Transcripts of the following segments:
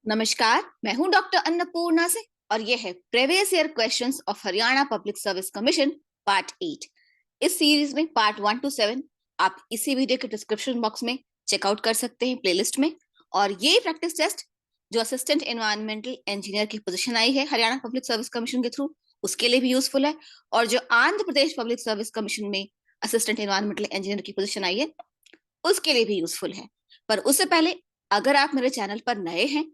नमस्कार, मैं हूं डॉक्टर अन्नपूर्णा से और ये है previous year questions of Haryana public service commission part 8। इस सीरीज में पार्ट 1 to 7 आप इसी वीडियो के डिस्क्रिप्शन बॉक्स में चेकआउट कर सकते हैं प्लेलिस्ट में। और ये प्रैक्टिस टेस्ट जो असिस्टेंट एनवायरमेंटल इंजीनियर की पोजीशन आई है हरियाणा पब्लिक सर्विस कमीशन के थ्रू, उसके लिए भी यूजफुल है। और जो Andhra Pradesh public service commission में असिस्टेंट एनवायरमेंटल इंजीनियर की पोजीशन आई है उसके लिए भी यूजफुल है। पर उससे पहले, अगर आप मेरे चैनल पर नए हैं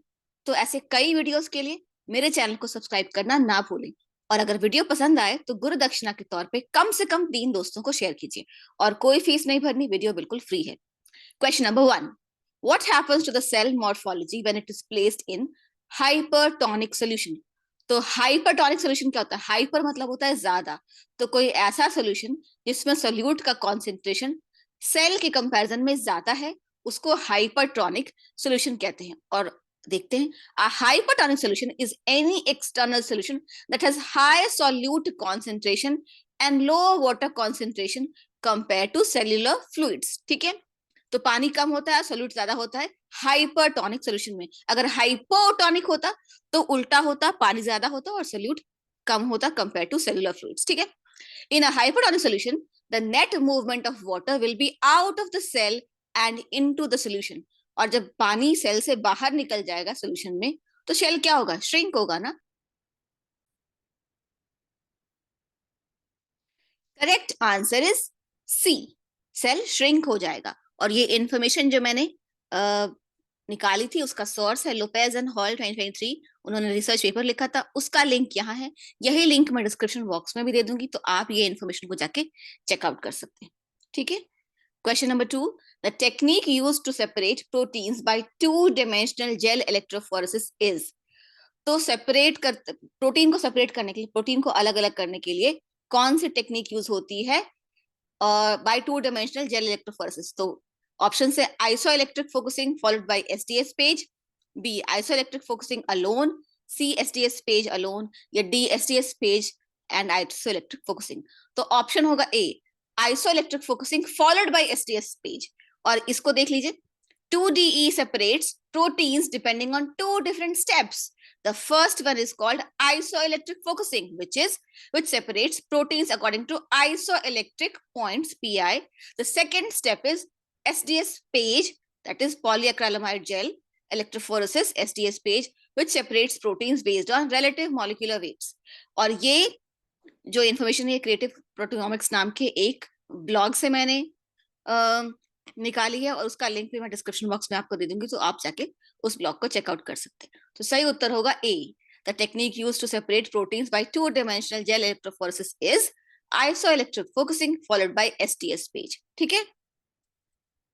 तो ऐसे कई वीडियोस के लिए मेरे चैनल को सब्सक्राइब करना ना भूलें। और अगर वीडियो पसंद आए तो गुरु दक्षिणा के तौर पे कम से कम 3 दोस्तों को शेयर कीजिए और कोई फीस नहीं भरनी, वीडियो बिल्कुल फ्री है। Question number 1, what happens to the cell morphology when it is placed in hypertonic solution? तो हाइपरटोनिक सॉल्यूशन क्या होता है? हाइपर मतलब होता है ज्यादा, तो कोई ऐसा सॉल्यूशन जिसमें सोल्यूट का कॉन्सेंट्रेशन सेल के कंपैरिजन में ज्यादा है उसको हाइपरटोनिक सॉल्यूशन कहते हैं। और देखते हैं, a hypertonic solution is any external solution that has high solute concentration and low water concentration compared to cellular fluids। ठीक है, तो पानी कम होता है, सोल्यूट ज्यादा होता है हाइपरटोनिक सॉल्यूशन में। अगर हाइपोटोनिक होता तो उल्टा होता, पानी ज्यादा होता और सोल्यूट कम होता कंपेयर टू सेलुलर फ्लूइड्स। ठीक है, in a hypertonic solution the net movement of water will be out of the cell and into the solution. और जब पानी सेल से बाहर निकल जाएगा सॉल्यूशन में तो सेल क्या होगा? श्रिंक होगा ना। Correct answer is C, cell shrink हो जाएगा। और ये इंफॉर्मेशन जो मैंने निकाली थी उसका सोर्स है लोपेज एंड हॉल 2023, उन्होंने रिसर्च पेपर लिखा था, उसका लिंक यहाँ है। यही लिंक मैं डिस्क्रिप्शन बॉक्स में भी दे दूंगी, तो आप ये इन्फॉर्मेशन को जाके चेकआउट कर सकते हैं। ठीक है, question number 2, the technique used to separate proteins by two dimensional gel electrophoresis is. तो सेपरेट कर, प्रोटीन को सेपरेट करने के लिए, प्रोटीन को अलग अलग करने के लिए कौन सी टेक्निक यूज होती है by two dimensional gel electrophoresis? तो ऑप्शन से isoelectric focusing followed by SDS PAGE, B isoelectric focusing alone, C SDS PAGE alone, या D SDS PAGE and isoelectric focusing. तो option होगा A isoelectric focusing followed by SDS PAGE. और इसको देख लीजिए, 2DE separates proteins depending on two different steps. The first one is called isoelectric focusing, which separates proteins according to isoelectric points pi. The second step is SDS page, that is polyacrylamide gel electrophoresis SDS page, which separates proteins based on relative molecular weights. और ये जो information है creative proteomics नाम के एक blog से मैंने निकाली है और उसका लिंक भी मैं डिस्क्रिप्शन बॉक्स में आपको दे दूंगी, तो आप जाके उस ब्लॉग को चेकआउट कर सकते हैं। तो सही उत्तर होगा A, the technique used to separate proteins by two dimensional gel electrophoresis is isoelectric focusing followed by STS PAGE. ठीक है,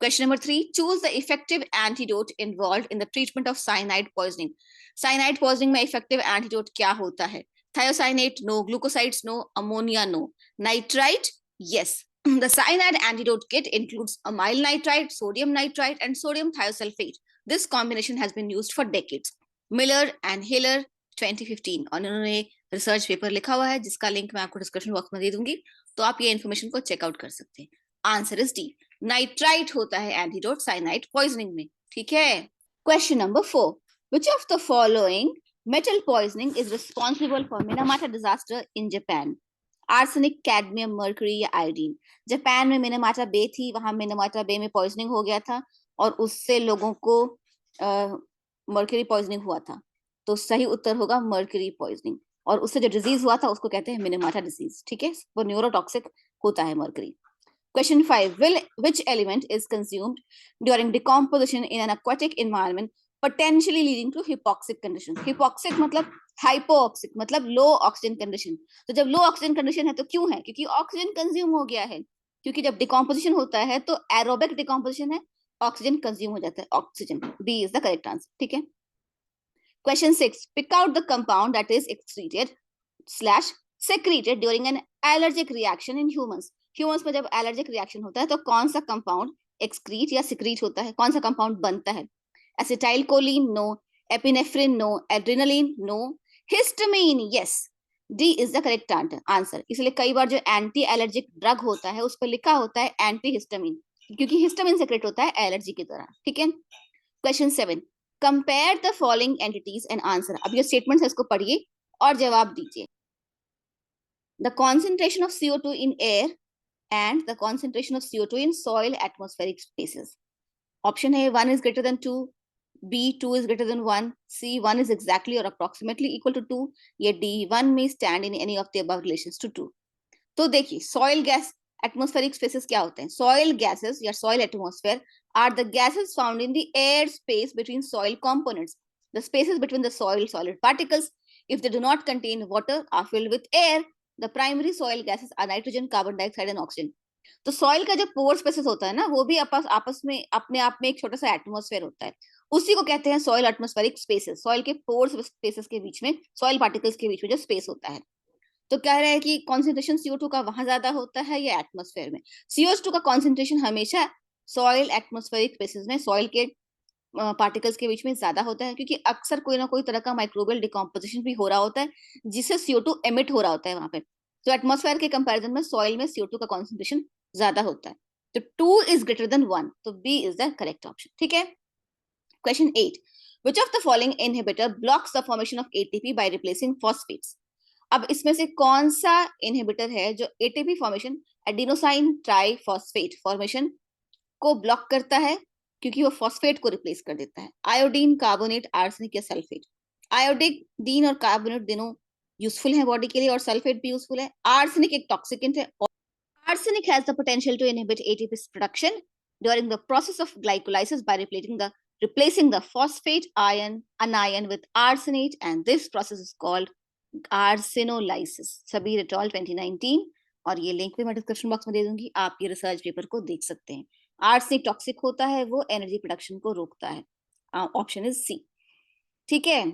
question number 3, choose the effective antidote involved in the treatment of cyanide poisoning. Cyanide poisoning में effective antidote क्या होता है? Thiocyanate no, glucosides no, ammonia no, nitrite yes. The cyanide antidote kit includes amyl nitrite, sodium nitrite, and sodium thiosulfate. This combination has been used for decades. Miller and Hiller 2015, और उन्होंने research paper लिखा हुआ है जिसका link मैं आपको description box में दे दूंगी, तो आप ये इन्फॉर्मेशन को चेकआउट कर सकते हैं। आंसर इज डी, नाइट्राइट होता है एंटीडोट साइनाइड पॉइजनिंग में। ठीक है, question number 4, which of the following metal poisoning is responsible for Minamata disaster in Japan? Arsenic, cadmium, mercury या आयोडीन? जापान में मिनामाटा बे थी, वहां मिनामाटा बे में पॉइजनिंग हो गया था और उससे लोगों को मर्करी पॉइजनिंग हुआ था। तो सही उत्तर होगा मर्करी पॉइजनिंग। और उससे जो डिजीज हुआ था उसको कहते हैं मिनामाटा डिजीज। ठीक है, वो न्यूरोटॉक्सिक होता है mercury. Question 5, which element is consumed during decomposition in an aquatic environment potentially leading to hypoxic condition? hypoxic मतलब hypoxic मतलब लो ऑक्सीजन कंडीशन। तो जब लो ऑक्सीजन कंडीशन है तो क्यों है? क्योंकि ऑक्सीजन कंज्यूम हो गया है। क्योंकि जब डिकम्पोजिशन होता है तो एरोबिक डिकम्पोजिशन है, ऑक्सीजन कंज्यूम हो जाता है, oxygen. B is the correct answer. ठीक है, question 6, pick out the compound that is excreted slash secreted during an allergic reaction in humans. Humans में जब एलर्जिक रिएक्शन होता है तो कौन सा कंपाउंड एक्सक्रीट या सिक्रीट होता है, कौन सा कंपाउंड बनता है? Acetylcholine no, epinephrine no, adrenaline no, histamine yes. D is the correct answer. इसलिए कई बार जो एंटी एलर्जिक ड्रग होता है उस पर लिखा होता है एंटी हिस्टामिन, क्योंकि हिस्टामिन सिक्रेट होता है एलर्जी की तरह। ठीक है, question 7, compare the following entities and answer. अब ये स्टेटमेंट है, इसको पढ़िए और जवाब दीजिए। The concentration of CO2 in air and the concentration of CO2 in soil atmospheric spaces. Option A, 1 is greater than 2, B, 2 is greater than 1, C, 1 is exactly or approximately equal to 2, या D, 1 may stand in any of the above relations to 2. तो देखिए, soil gas atmospheric spaces क्या होते हैं? Soil gases या soil atmosphere are the gases found in the air space between soil components. The spaces between the soil solid particles, if they do not contain water, are filled with air. The primary soil gases are nitrogen, carbon dioxide and oxygen. तो soil का जो पोर spaces होता है ना, वो भी आपस में अपने आप में एक छोटा सा एटमॉस्फेयर होता है, उसी को कहते हैं सॉइल एटमॉस्फेरिक स्पेसेस। सॉइल के पोर स्पेसेस के बीच में, सॉइल पार्टिकल्स के बीच में जो स्पेस होता है। तो कह रहे हैं कि कॉन्सेंट्रेशन CO2 का वहां ज्यादा होता है या एटमॉस्फेयर में? CO2 का कॉन्सेंट्रेशन हमेशा सॉइल एटमॉस्फेरिक स्पेसेस में, सॉइल के पार्टिकल्स के बीच में ज्यादा होता है, क्योंकि अक्सर कोई ना कोई तरह का माइक्रोबियल डिकम्पोजिशन भी हो रहा होता है, जिससे CO2 एमिट हो रहा होता है वहां पे। तो एटमॉस्फेयर के कंपैरिजन में सॉइल में CO2 का कॉन्सेंट्रेशन ज्यादा होता है। तो 2 इज ग्रेटर देन 1, तो B is the correct option. ठीक है। Question 8, which of the following inhibitor blocks the formation of ATP by replacing phosphates? अब इसमें से कौन सा इनहिबिटर है जो ATP formation, adenosine triphosphate formation को ब्लॉक करता है, क्योंकि वो फॉस्फेट को रिप्लेस कर देता है? आयोडीन, कार्बोनेट, आर्सेनिक या सल्फेट? आयोडीन और कार्बोनेट दोनों यूजफुल है बॉडी के लिए, और सल्फेट भी यूजफुल है। आर्सेनिक एक टॉक्सिकेंट है। Arsenic has the potential to inhibit ATP production during the process of glycolysis by replacing the phosphate anion with arsenate, and this process is called arsenolysis. Sabir et al. 2019, और ये link भी मैं description box में दे दूंगी, आप ये research paper को देख सकते हैं। आर्सेनिक टॉक्सिक होता है, वो एनर्जी प्रोडक्शन को रोकता है। Option is C. ठीक है।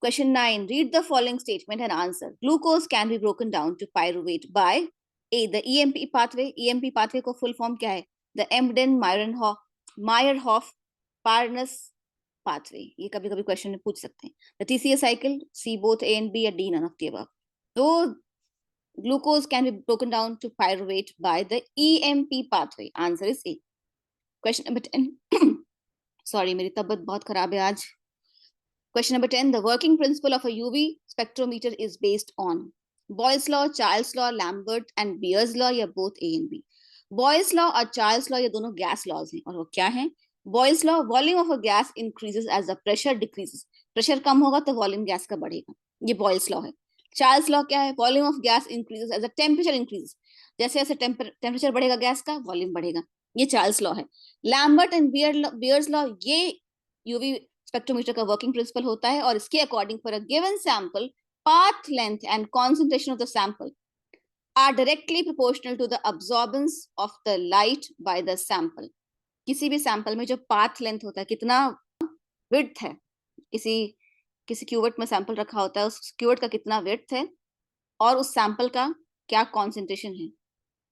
Question 9, read the following statement and answer. Glucose can be broken down to pyruvate by A, the EMP pathway. EMP pathway को full form क्या है? The Meyerhoff-Parnas pathway. ये कभी कभी क्वेश्चन में पूछ सकते हैं। The TCA cycle, C, both A and B, या D, none of the above. तो glucose can be broken down to pyruvate by the EMP pathway. Answer is A. Question number 10. Sorry, मेरी तबीयत बहुत खराब है आज। Question number 10, the working principle of a UV spectrometer is based on Boyle's law, Charles law, Lambert and Beer's law, या both A and B? Boyle's law और Charles law ये दोनों गैस लॉज हैं, और वो क्या हैं? Boyle's law, volume of a gas increases as the pressure decreases. Pressure कम होगा तो वॉल्यूम गैस का बढ़ेगा, ये Boyle's law है। Charles law क्या है? Volume of gas increases as the temperature increases. जैसे जैसे टेम्परेचर बढ़ेगा गैस का, वॉल्यूम बढ़ेगा, ये चार्ल्स लॉ है। लैम्बर्ट एंड बियर्स लॉ, ये यूवी स्पेक्ट्रोमीटर का वर्किंग प्रिंसिपल होता है, और इसके according for a given sample, path length and concentration of the sample are directly proportional to the absorbance of the light by the sample. किसी भी sample में जो पाथ लेंथ होता है, कितना विड्थ है, किसी क्यूबेट में सैंपल रखा होता है, उस क्यूबेट का कितना विड्थ है और उस सैंपल का क्या कॉन्सेंट्रेशन है,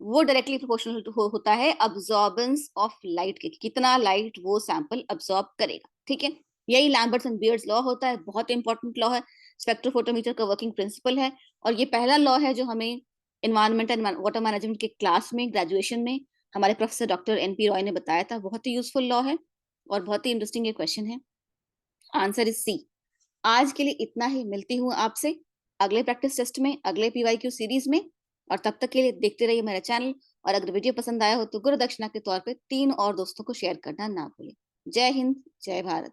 वो डायरेक्टली प्रोपोर्शनल होता है अब्सॉर्बेंस ऑफ लाइट के, कितना लाइट वो सैंपल अब्सॉर्ब करेगा। ठीक है। यही लैम्बर्ट्स एंड बियर्स लॉ होता है, बहुत इंपॉर्टेंट लॉ है, स्पेक्ट्रोफोटोमीटर का वर्किंग प्रिंसिपल है, और ये पहला लॉ है जो हमें एनवायरमेंट एंड वाटर मैनेजमेंट के क्लास में, ग्रेजुएशन में हमारे प्रोफेसर डॉक्टर NP रॉय ने बताया था। बहुत ही यूजफुल लॉ है और बहुत ही इंटरेस्टिंग ये क्वेश्चन है। Answer is C. आज के लिए इतना ही, मिलती हूँ आपसे अगले प्रैक्टिस टेस्ट में, अगले PYQ सीरीज में, और तब तक के लिए देखते रहिए मेरा चैनल, और अगर वीडियो पसंद आया हो तो गुरु दक्षिणा के तौर पे 3 और दोस्तों को शेयर करना ना भूलें। जय हिंद, जय भारत।